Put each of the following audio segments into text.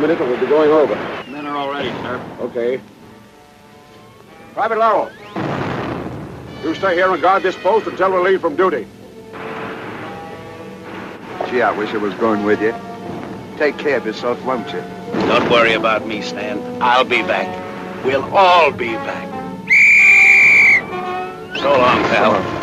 minutes and we'll be going over. Men are all ready, sir. Okay. Private Laurel, you stay here and guard this post until we leave from duty. Gee, I wish I was going with you. Take care of yourself, won't you? Don't worry about me, Stan. I'll be back. We'll all be back. So long, pal.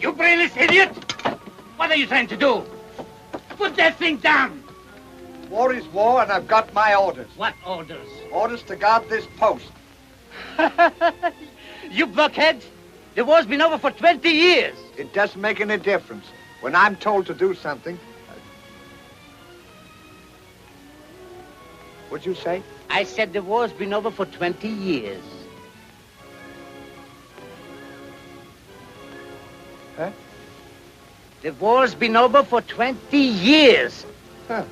You brainless idiot! What are you trying to do? Put that thing down! War is war, and I've got my orders. What orders? Orders to guard this post. You blockheads! The war's been over for 20 years. It doesn't make any difference. When I'm told to do something... What'd you say? I said the war's been over for 20 years. Huh? The war's been over for 20 years. Huh.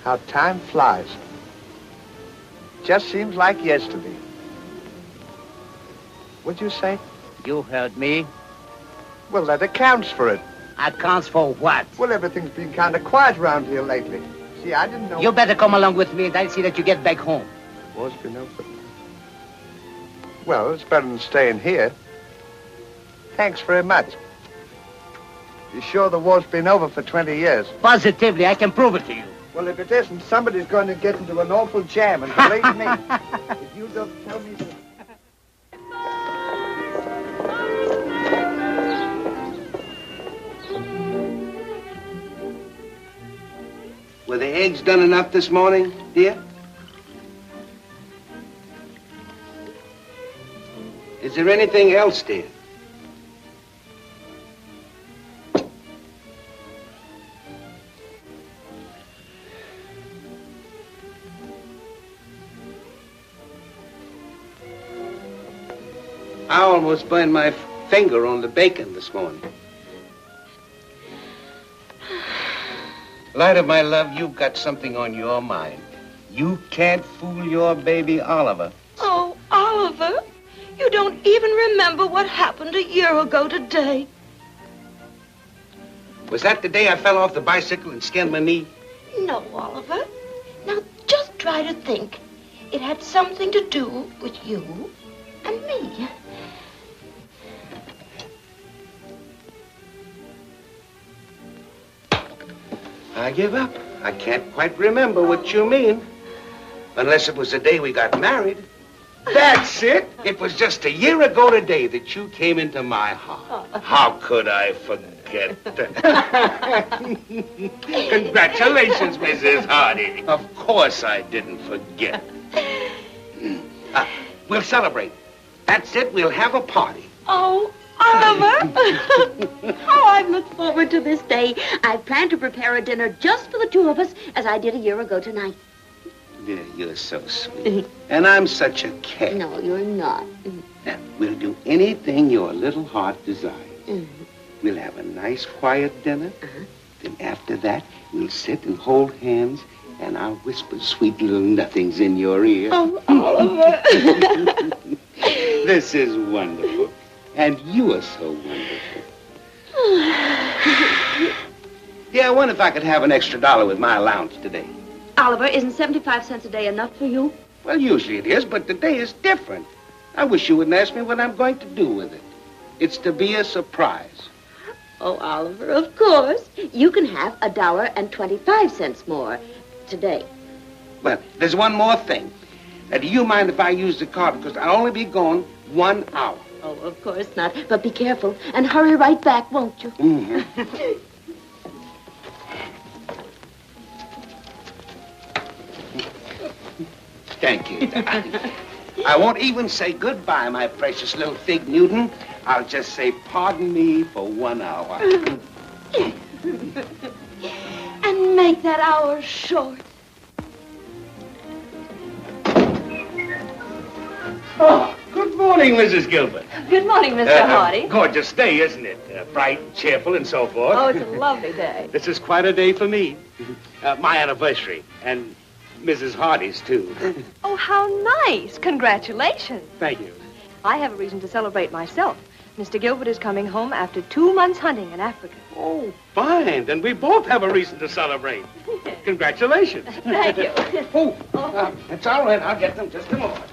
How time flies. Just seems like yesterday. What'd you say? You heard me. Well, that accounts for it. Accounts for what? Well, everything's been kind of quiet around here lately. See, I didn't know... You better come along with me and I'll see that you get back home. War's been over. Well, it's better than staying here. Thanks very much. You sure the war's been over for 20 years? Positively, I can prove it to you. Well, if it isn't, somebody's going to get into an awful jam, and believe me, if you don't tell me to... Were the eggs done enough this morning, dear? Is there anything else, dear? I almost burned my finger on the bacon this morning. Light of my love, you've got something on your mind. You can't fool your baby Oliver. Oh, Oliver, you don't even remember what happened a year ago today. Was that the day I fell off the bicycle and skinned my knee? No, Oliver. Now, just try to think. It had something to do with you and me. I give up. I can't quite remember what you mean. Unless it was the day we got married. That's it. It was just a year ago today that you came into my heart. How could I forget? Congratulations, Mrs. Hardy. Of course I didn't forget. We'll celebrate. That's it. We'll have a party. Oh, Oliver! How I've looked forward to this day. I've planned to prepare a dinner just for the two of us, as I did a year ago tonight. Yeah, you're so sweet. And I'm such a cat. No, you're not. Now, we'll do anything your little heart desires. We'll have a nice, quiet dinner. Then after that, we'll sit and hold hands, and I'll whisper sweet little nothings in your ear. Oh, Oliver. This is wonderful. And you are so wonderful. Yeah, I wonder if I could have an extra $1 with my allowance today. Oliver, isn't 75 cents a day enough for you? Well, usually it is, but today is different. I wish you wouldn't ask me what I'm going to do with it. It's to be a surprise. Oh, Oliver, of course. You can have $1.25 more today. Well, there's one more thing. Now, do you mind if I use the car? Because I'll only be gone 1 hour. Oh, of course not. But be careful and hurry right back, won't you? Mm-hmm. Thank you, darling. I won't even say goodbye, my precious little Fig Newton. I'll just say pardon me for 1 hour. And make that hour short. Oh, good morning, Mrs. Gilbert. Good morning, Mr. Hardy. Gorgeous day, isn't it? Bright and cheerful and so forth. Oh, it's a lovely day. This is quite a day for me. My anniversary, and Mrs. Hardy's, too. Oh, how nice. Congratulations. Thank you. I have a reason to celebrate myself. Mr. Gilbert is coming home after 2 months hunting in Africa. Oh, fine. Then we both have a reason to celebrate. Congratulations. Thank you. That's all right. I'll get them just a moment.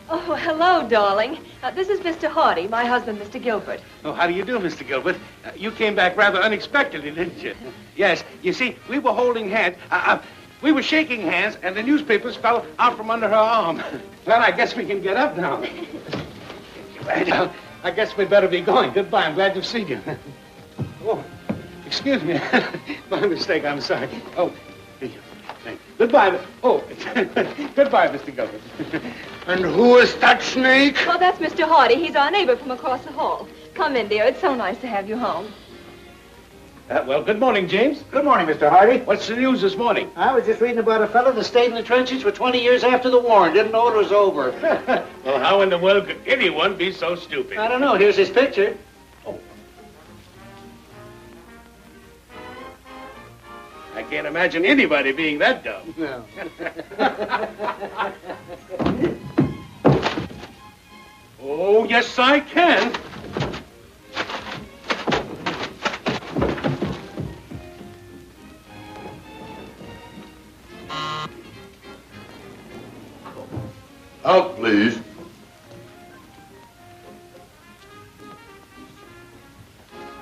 Oh, hello, darling. This is Mr. Hardy, my husband, Mr. Gilbert. Oh, how do you do, Mr. Gilbert? You came back rather unexpectedly, didn't you? Yes. You see, we were holding hands. We were shaking hands, and the newspapers fell out from under her arm. Well, I guess we can get up now. Well, I guess we'd better be going. Goodbye. I'm glad to see you. Oh, excuse me. My mistake. I'm sorry. Oh, thank you. Goodbye. Oh, goodbye, Mr. Gilbert. And who is that snake? Oh, that's Mr. Hardy. He's our neighbor from across the hall. Come in, dear. It's so nice to have you home. Well, good morning, James. Good morning, Mr. Hardy. What's the news this morning? I was just reading about a fellow that stayed in the trenches for 20 years after the war and didn't know it was over. Well, how in the world could anyone be so stupid? I don't know. Here's his picture. Oh. I can't imagine anybody being that dumb. No. Oh, yes, I can. please.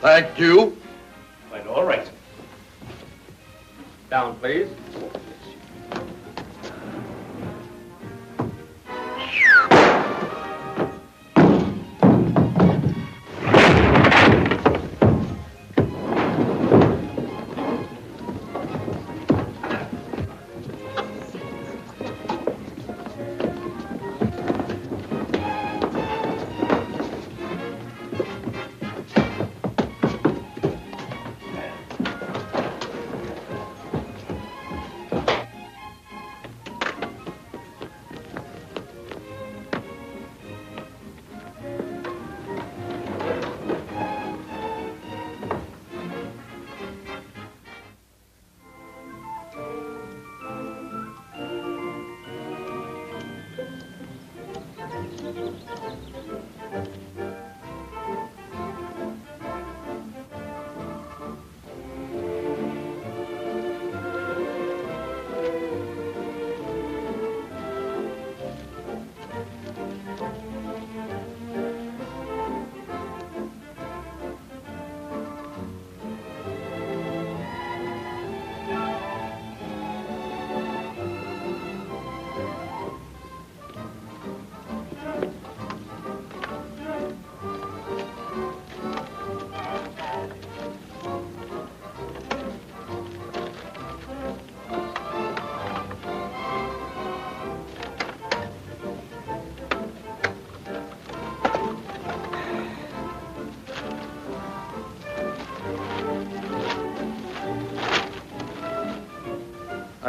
Thank you. Quite all right, sir. Down, please.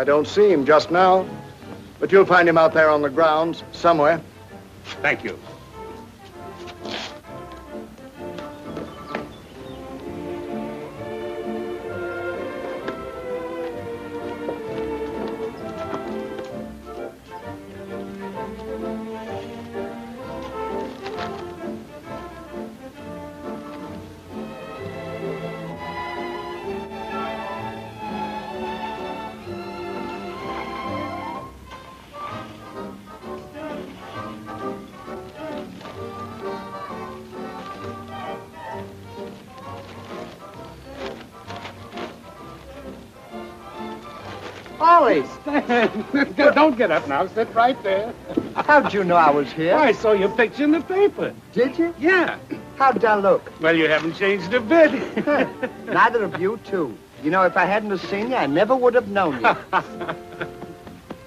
I don't see him just now, but you'll find him out there on the grounds somewhere. Thank you. Ollie, Don't get up now. Sit right there. how'd you know I was here? I saw your picture in the paper. Did you? Yeah. How'd I look? Well, you haven't changed a bit. Neither of you, too. You know, if I hadn't have seen you, I never would have known you.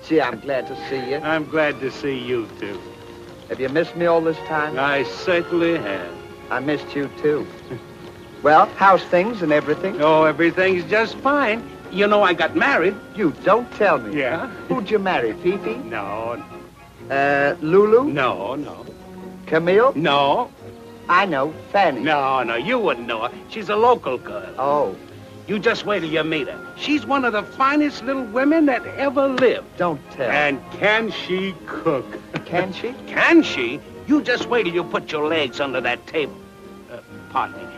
Gee, I'm glad to see you. I'm glad to see you, too. Have you missed me all this time? I certainly have. I missed you, too. Well, how's things and everything? Oh, everything's just fine. You know, I got married. You don't tell me. Yeah? Who'd you marry, Fifi? No, Lulu? no. Camille? No. I know, Fanny. No, you wouldn't know her. She's a local girl. Oh, You just wait till you meet her. She's one of the finest little women that ever lived. don't tell. And can she cook? Can she? Can she? You just wait till you put your legs under that table. Pardon me.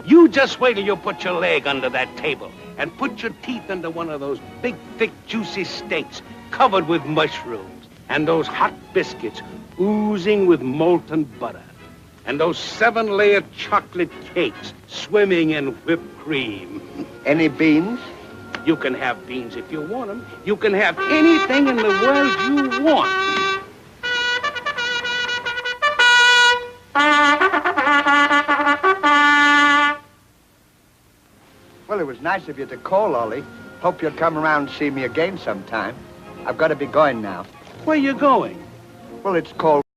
You just wait till you put your leg under that table and put your teeth into one of those big, thick, juicy steaks covered with mushrooms and those hot biscuits oozing with molten butter and those 7-layer chocolate cakes swimming in whipped cream. Any beans? You can have beans if you want them. You can have anything in the world you want. Well, it was nice of you to call, Ollie. Hope you'll come around and see me again sometime. I've got to be going now. Where you going? Well, it's called